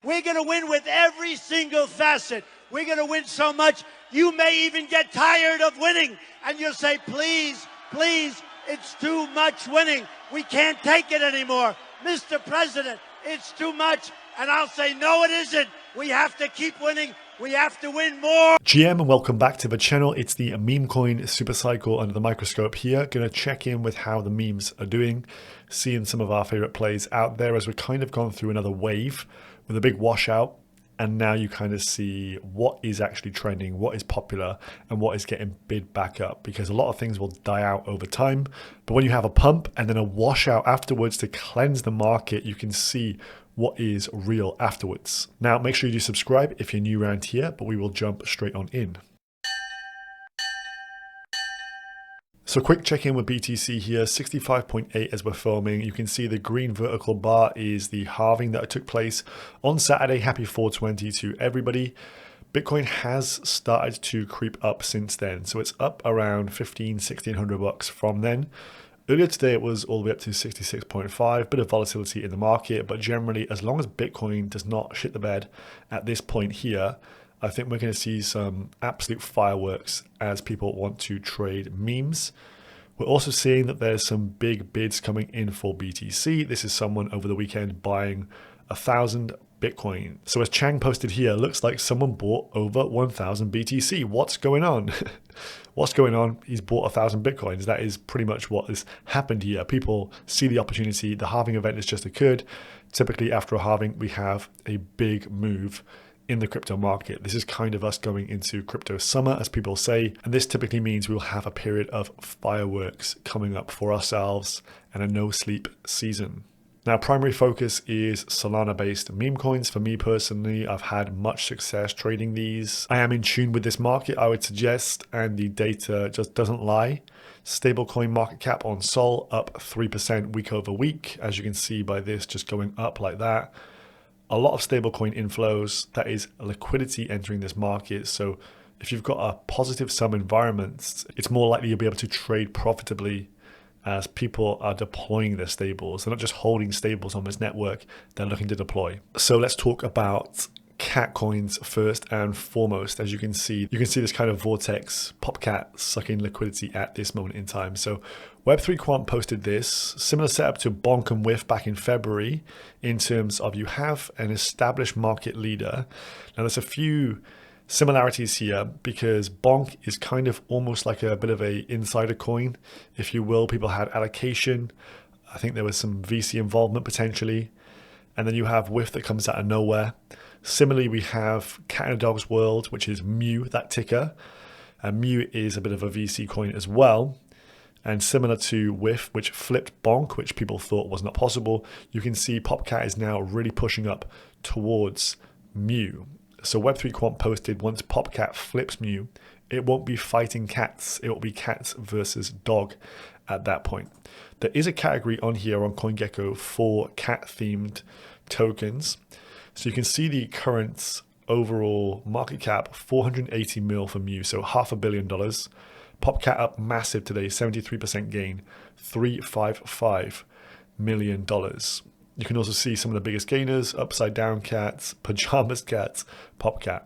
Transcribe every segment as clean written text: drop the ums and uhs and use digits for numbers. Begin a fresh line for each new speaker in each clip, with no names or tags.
We're going to win with every single facet. We're going to win so much, you may even get tired of winning. And you'll say, please, please, it's too much winning. We can't take it anymore. Mr. President, it's too much. And I'll say, no, it isn't. We have to keep winning. We have to win more.
GM, and welcome back to the channel. It's the meme coin Supercycle under the microscope here. Going to check in with how the memes are doing, seeing some of our favorite plays out there as we've kind of gone through another wave with a big washout. And now you kind of see what is actually trending, what is popular, and what is getting bid back up, because a lot of things will die out over time. But when you have a pump and then a washout afterwards to cleanse the market, you can see what is real afterwards. Now, make sure you do subscribe if you're new around here, but we will jump straight on in. So quick check-in with BTC here, 65.8 as we're filming. You can see the green vertical bar is the halving that took place on Saturday. Happy 420 to everybody. Bitcoin has started to creep up since then. So it's up around $1,500-$1,600 from then. Earlier today, it was all the way up to 66.5, bit of volatility in the market, but generally, as long as Bitcoin does not shit the bed at this point here, I think we're going to see some absolute fireworks as people want to trade memes. We're also seeing that there's some big bids coming in for BTC. This is someone over the weekend buying 1,000 Bitcoin. So as Chang posted here, looks like someone bought over 1,000 BTC. What's going on? What's going on? He's bought 1,000 Bitcoins. That is pretty much what has happened here. People see the opportunity. The halving event has just occurred. Typically after a halving, we have a big move in the crypto market. This is kind of us going into crypto summer, as people say, and this typically means we will have a period of fireworks coming up for ourselves and a no sleep season. Now, primary focus is Solana based meme coins. For me personally, I've had much success trading these. I am in tune with this market, I would suggest, and the data just doesn't lie. Stablecoin market cap on Sol up 3% week over week, as you can see by this just going up like that. A lot of stablecoin inflows, that is liquidity entering this market. So if you've got a positive sum environment, it's more likely you'll be able to trade profitably as people are deploying their stables. They're not just holding stables on this network, they're looking to deploy. So let's talk about cat coins first and foremost. As you can see this kind of vortex, Popcat sucking liquidity at this moment in time. So Web3 Quant posted this, similar setup to Bonk and Whiff back in February, in terms of you have an established market leader. Now there's a few similarities here because Bonk is kind of almost like a bit of a insider coin, if you will. People had allocation. I think there was some VC involvement potentially. And then you have Whiff that comes out of nowhere. Similarly, we have Cat in a Dog's World, which is Mu, that ticker. And Mu is a bit of a VC coin as well. And similar to Whiff, which flipped Bonk, which people thought was not possible, you can see Popcat is now really pushing up towards Mu. So Web3 Quant posted, once Popcat flips Mu, it won't be fighting cats. It will be cats versus dog at that point. There is a category on here on CoinGecko for cat-themed tokens. So you can see the current overall market cap, 480 mil for Mu, so $500 million. Popcat up massive today, 73% gain, $355 million. You can also see some of the biggest gainers, Upside Down Cats, Pajamas Cats, Popcat.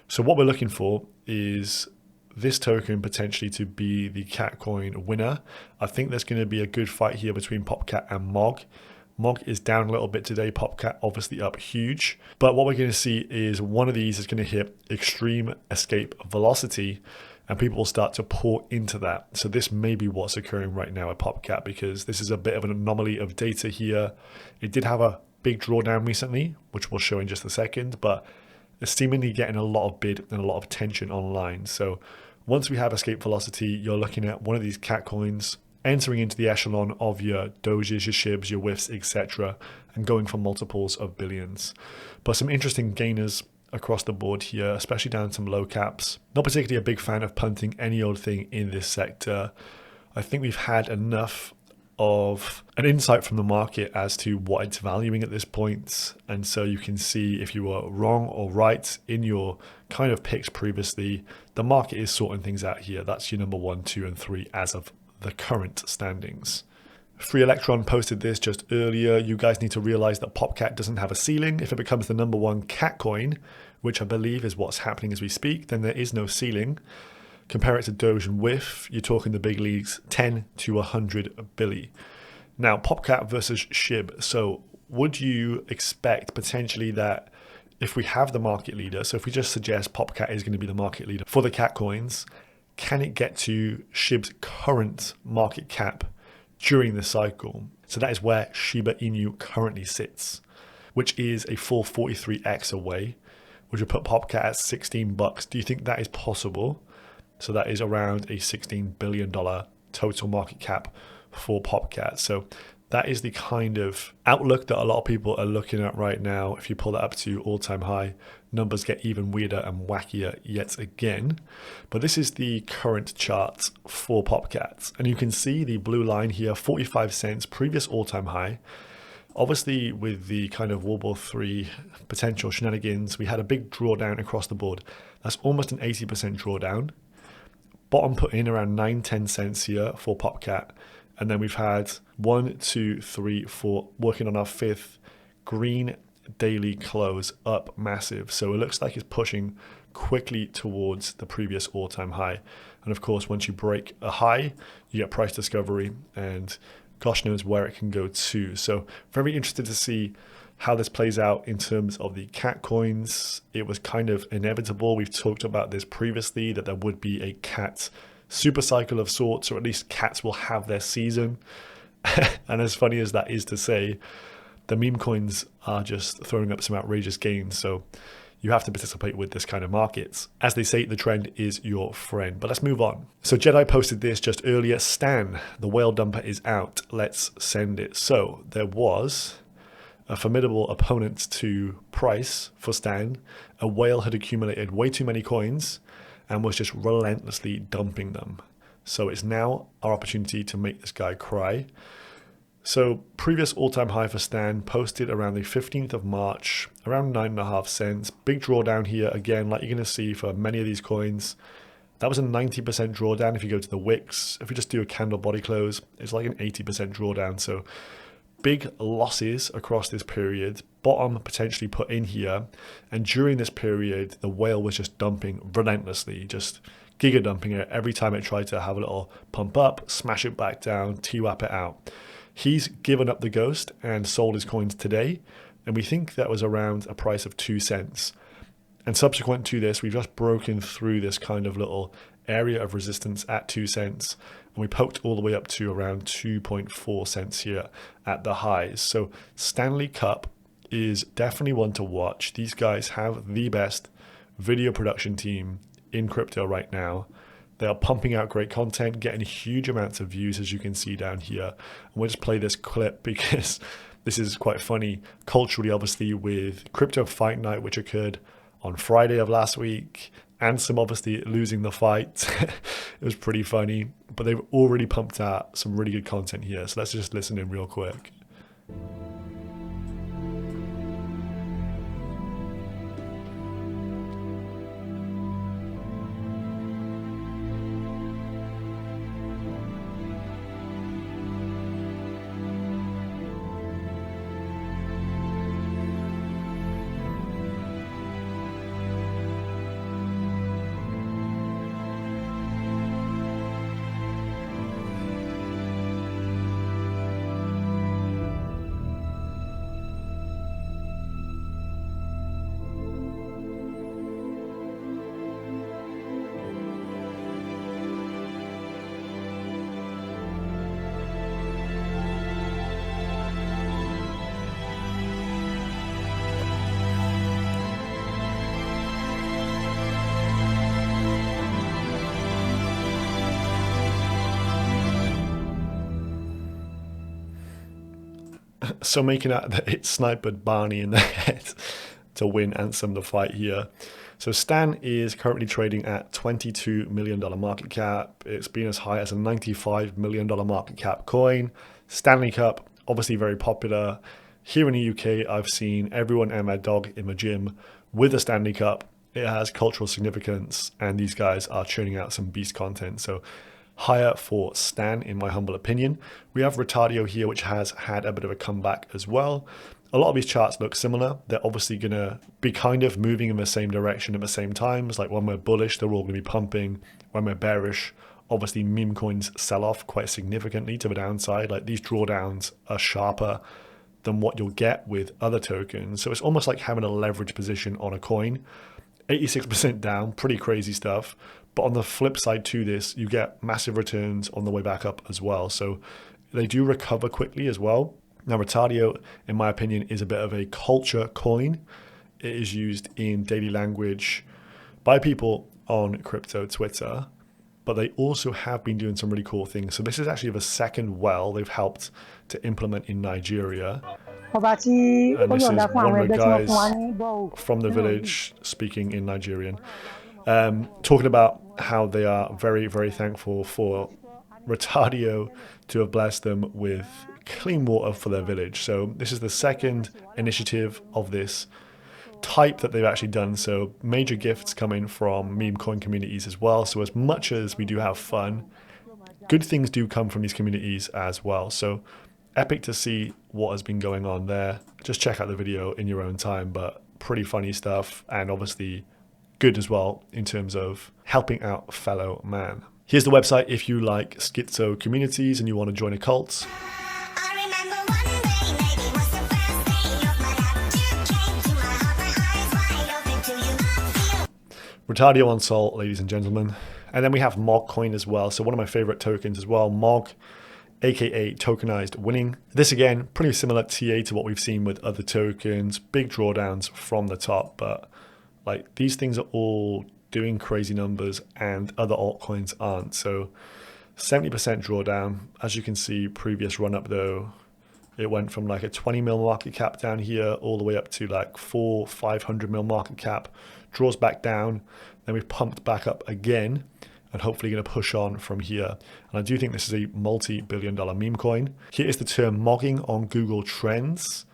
So what we're looking for is this token potentially to be the cat coin winner. I think there's going to be a good fight here between Popcat and Mog. Mog is down a little bit today, Popcat obviously up huge. But what we're going to see is one of these is going to hit extreme escape velocity and people will start to pour into that. So this may be what's occurring right now at Popcat, because this is a bit of an anomaly of data here. It did have a big drawdown recently, which we'll show in just a second, but it's seemingly getting a lot of bid and a lot of attention online. So once we have escape velocity, you're looking at one of these cat coins entering into the echelon of your Doges, your Shibs, your Whiffs, etc., and going for multiples of billions. But some interesting gainers across the board here, especially down some low caps. Not particularly a big fan of punting any old thing in this sector. I think we've had enough of an insight from the market as to what it's valuing at this point. And so you can see if you were wrong or right in your kind of picks previously, the market is sorting things out here. That's your number 1, 2, and 3 as of the current standings. Free Electron posted this just earlier. You guys need to realize that Popcat doesn't have a ceiling. If it becomes the #1 cat coin, which I believe is what's happening as we speak, then there is no ceiling. Compare it to Doge and Whiff, you're talking the big leagues, 10 to 100 billy. Now, Popcat versus SHIB. So would you expect potentially that if we have the market leader, so if we just suggest Popcat is going to be the market leader for the cat coins, can it get to SHIB's current market cap during the cycle? So that is where Shiba Inu currently sits, which is a full 43x away, which would put Popcat at $16. Do you think that is possible? So that is around a $16 billion total market cap for Popcat. So that is the kind of outlook that a lot of people are looking at right now. If you pull that up to all-time high, numbers get even weirder and wackier yet again. But this is the current chart for Popcat. And you can see the blue line here, 45 cents, previous all-time high. Obviously, with the kind of World War III potential shenanigans, we had a big drawdown across the board. That's almost an 80% drawdown. Bottom put in around 9-10 cents here for Popcat. And then we've had 1, 2, 3, 4, working on our 5th green daily close up massive. So it looks like it's pushing quickly towards the previous all-time high. And of course, once you break a high, you get price discovery and gosh knows where it can go to. So very interested to see how this plays out in terms of the cat coins. It was kind of inevitable. We've talked about this previously, that there would be a cat supercycle of sorts, or at least cats will have their season. And as funny as that is to say, the meme coins are just throwing up some outrageous gains. So you have to participate with this kind of markets. As they say, the trend is your friend. But let's move on. So Jedi posted this just earlier. Stan, the whale dumper is out. Let's send it. So there was a formidable opponent to price for Stan. A whale had accumulated way too many coins and was just relentlessly dumping them. So it's now our opportunity to make this guy cry. So previous all-time high for Stan posted around the 15th of March, around 9.5 cents. Big drawdown here again, like you're going to see for many of these coins. That was a 90% drawdown if you go to the wicks. If we just do a candle body close, it's like an 80% drawdown. So big losses across this period. Bottom potentially put in here. And during this period, the whale was just dumping relentlessly, just giga dumping it every time it tried to have a little pump up, smash it back down, TWAP it out. He's given up the ghost and sold his coins today. And we think that was around a price of 2 cents. And subsequent to this, we've just broken through this kind of little area of resistance at 2 cents. And we poked all the way up to around 2.4 cents here at the highs. So Stanley Cup is definitely one to watch. These guys have the best video production team in crypto right now. They are pumping out great content, getting huge amounts of views, as you can see down here. And we'll just play this clip because this is quite funny culturally, obviously, with Crypto Fight Night, which occurred on Friday of last week, and some obviously losing the fight. It was pretty funny, but they've already pumped out some really good content here. So let's just listen in real quick. So making out that it sniped Barney in the head to win Ansem the fight here. So Stan is currently trading at $22 million market cap. It's been as high as a $95 million market cap coin. Stanley Cup, obviously very popular. Here in the UK, I've seen everyone and their dog in the gym with a Stanley Cup. It has cultural significance, and these guys are churning out some beast content. So higher for Stan, in my humble opinion. We have Retardio here, which has had a bit of a comeback as well. A lot of these charts look similar. They're obviously going to be kind of moving in the same direction at the same times. Like when we're bullish, they're all going to be pumping. When we're bearish, obviously meme coins sell off quite significantly to the downside. Like these drawdowns are sharper than what you'll get with other tokens. So it's almost like having a leverage position on a coin. 86% down, pretty crazy stuff. But on the flip side to this, you get massive returns on the way back up as well. So they do recover quickly as well. Now, Retardio, in my opinion, is a bit of a culture coin. It is used in daily language by people on crypto Twitter, but they also have been doing some really cool things. So this is actually the second well they've helped to implement in Nigeria. And this is one of the guys from the village speaking in Nigerian, talking about how they are very, very thankful for Retardio to have blessed them with clean water for their village. So this is the second initiative of this type that they've actually done. So major gifts coming from meme coin communities as well. So as much as we do have fun, good things do come from these communities as well. So epic to see what has been going on there. Just check out the video in your own time, but pretty funny stuff, and obviously good as well in terms of helping out fellow man. Here's the website if you like schizo communities and you want to join a cult. Retardio on Sol, ladies and gentlemen. And then we have Mog coin as well. So one of my favorite tokens as well, Mog, aka tokenized winning. This again, pretty similar TA to what we've seen with other tokens, big drawdowns from the top, but like these things are all doing crazy numbers and other altcoins aren't. So 70% drawdown. As you can see, previous run up though, it went from like a 20 mil market cap down here all the way up to like 500 mil market cap, draws back down, then we've pumped back up again and hopefully going to push on from here. And I do think this is a multi-billion-dollar meme coin. Here is the term mogging on Google Trends.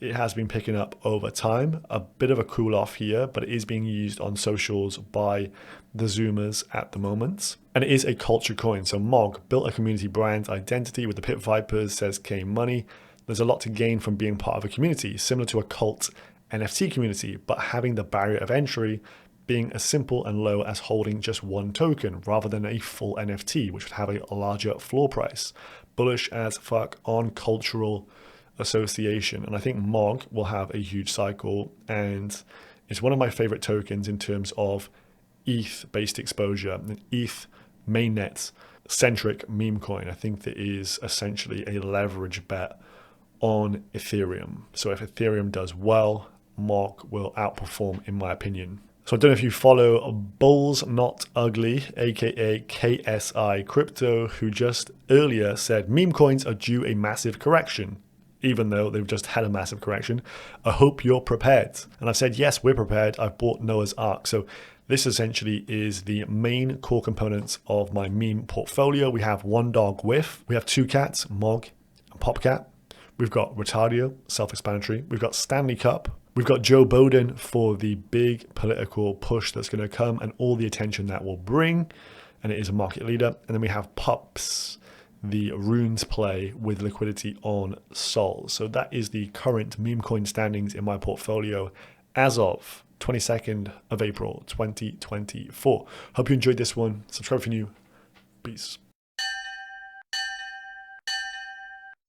It has been picking up over time, a bit of a cool off here, but it is being used on socials by the Zoomers at the moment. And it is a culture coin. So Mog built a community brand identity with the Pit Vipers, says K Money. There's a lot to gain from being part of a community, similar to a cult NFT community, but having the barrier of entry being as simple and low as holding just one token rather than a full NFT, which would have a larger floor price. Bullish as fuck on cultural association. And I think Mog will have a huge cycle, and it's one of my favorite tokens in terms of ETH based exposure, an ETH mainnet centric meme coin. I think that is essentially a leverage bet on Ethereum. So if Ethereum does well, Mog will outperform, in my opinion. So I don't know if you follow Bulls Not Ugly, aka KSI Crypto, who just earlier said meme coins are due a massive correction, even though they've just had a massive correction. I hope you're prepared. And I've said, yes, we're prepared. I've bought Noah's Ark. So this essentially is the main core components of my meme portfolio. We have One Dog Whiff. We have two cats, Mog and Popcat. We've got Retardio, self-explanatory. We've got Stanley Cup. We've got Joe Biden for the big political push that's going to come and all the attention that will bring. And it is a market leader. And then we have Pups, the runes play with liquidity on Sol. So that is the current meme coin standings in my portfolio as of 22nd of April, 2024. Hope you enjoyed this one. Subscribe if you're new. Peace.